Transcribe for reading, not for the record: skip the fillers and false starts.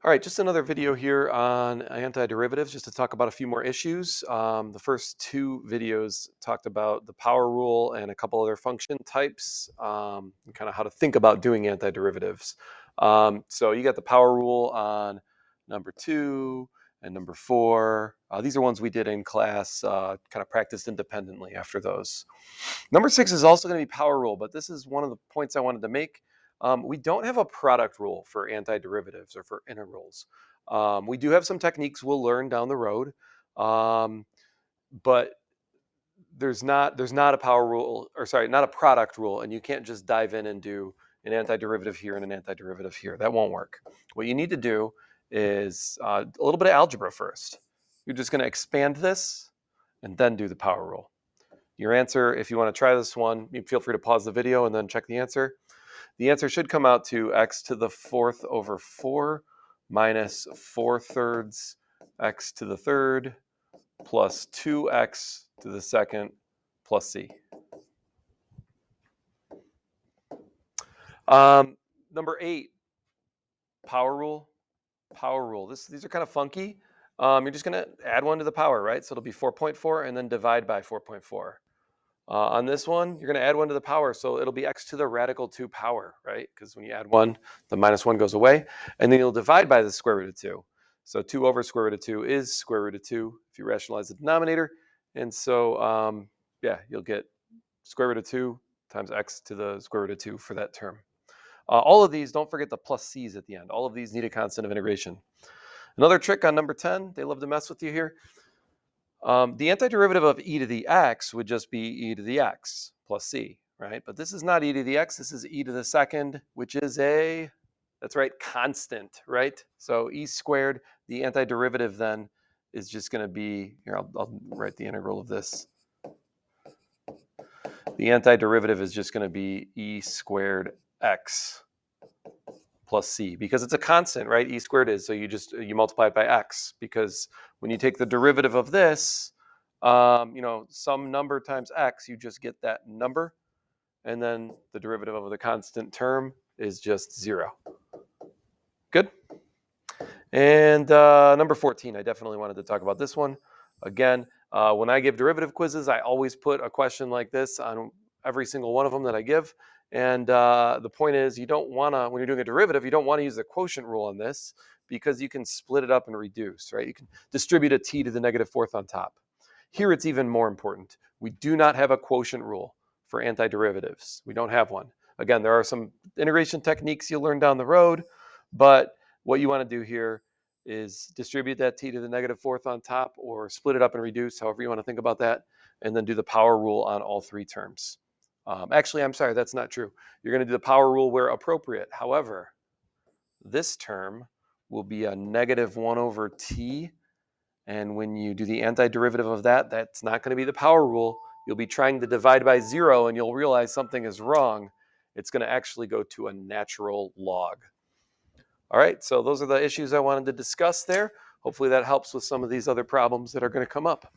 All right, just another video here on antiderivatives, just to talk about a few more issues. The first two videos talked about the power rule and a couple other function types, and kind of how to think about doing antiderivatives. So you got the power rule on number 2 and number 4. These are ones we did in class, kind of practiced independently after those. Number 6 is also going to be power rule, but this is one of the points I wanted to make. We don't have a product rule for antiderivatives or for integrals. We do have some techniques we'll learn down the road, but there's not a power rule, or sorry, not a product rule, and you can't just dive in and do an antiderivative here and an antiderivative here. That won't work. What you need to do is a little bit of algebra first. You're just going to expand this and then do the power rule. Your answer, if you want to try this one, you feel free to pause the video and then check the answer. The answer should come out to x to the 4th over 4 minus 4/3 x to the 3rd plus 2x to the 2nd plus c. Number 8, power rule. Power rule. These are kind of funky. You're just going to add 1 to the power, right? So it'll be 4.4 and then divide by 4.4. On this one, you're going to add 1 to the power, so it'll be x to the radical 2 power, right? Because when you add 1, the minus 1 goes away, and then you'll divide by the square root of 2. So 2 over square root of 2 is square root of 2 if you rationalize the denominator. And so, yeah, you'll get square root of 2 times x to the square root of 2 for that term. All of these, don't forget the plus c's at the end. All of these need a constant of integration. Another trick on number 10, they love to mess with you here. The antiderivative of e to the x would just be e to the x plus c, right? But this is not e to the x, this is e to the 2nd, which is that's right, constant, right? So e squared, the antiderivative then is just going to be, here, I'll write the integral of this. The antiderivative is just going to be e squared x plus c, because it's a constant, right? E squared is, so you multiply it by x, because when you take the derivative of this, some number times x, you just get that number, and then the derivative of the constant term is just 0. Good. And number 14, I definitely wanted to talk about this one. Again, when I give derivative quizzes, I always put a question like this on every single one of them that I give. And the point is, you don't want to, when you're doing a derivative, you don't want to use the quotient rule on this, because you can split it up and reduce, right? You can distribute a t to the negative 4th on top. Here, it's even more important. We do not have a quotient rule for antiderivatives. We don't have one. Again, there are some integration techniques you'll learn down the road, but what you want to do here is distribute that t to the negative 4th on top, or split it up and reduce, however you want to think about that, and then do the power rule on all 3 terms. Actually, I'm sorry, that's not true. You're going to do the power rule where appropriate. However, this term will be a negative 1 over t, and when you do the antiderivative of that, that's not going to be the power rule. You'll be trying to divide by 0, and you'll realize something is wrong. It's going to actually go to a natural log. All right, so those are the issues I wanted to discuss there. Hopefully that helps with some of these other problems that are going to come up.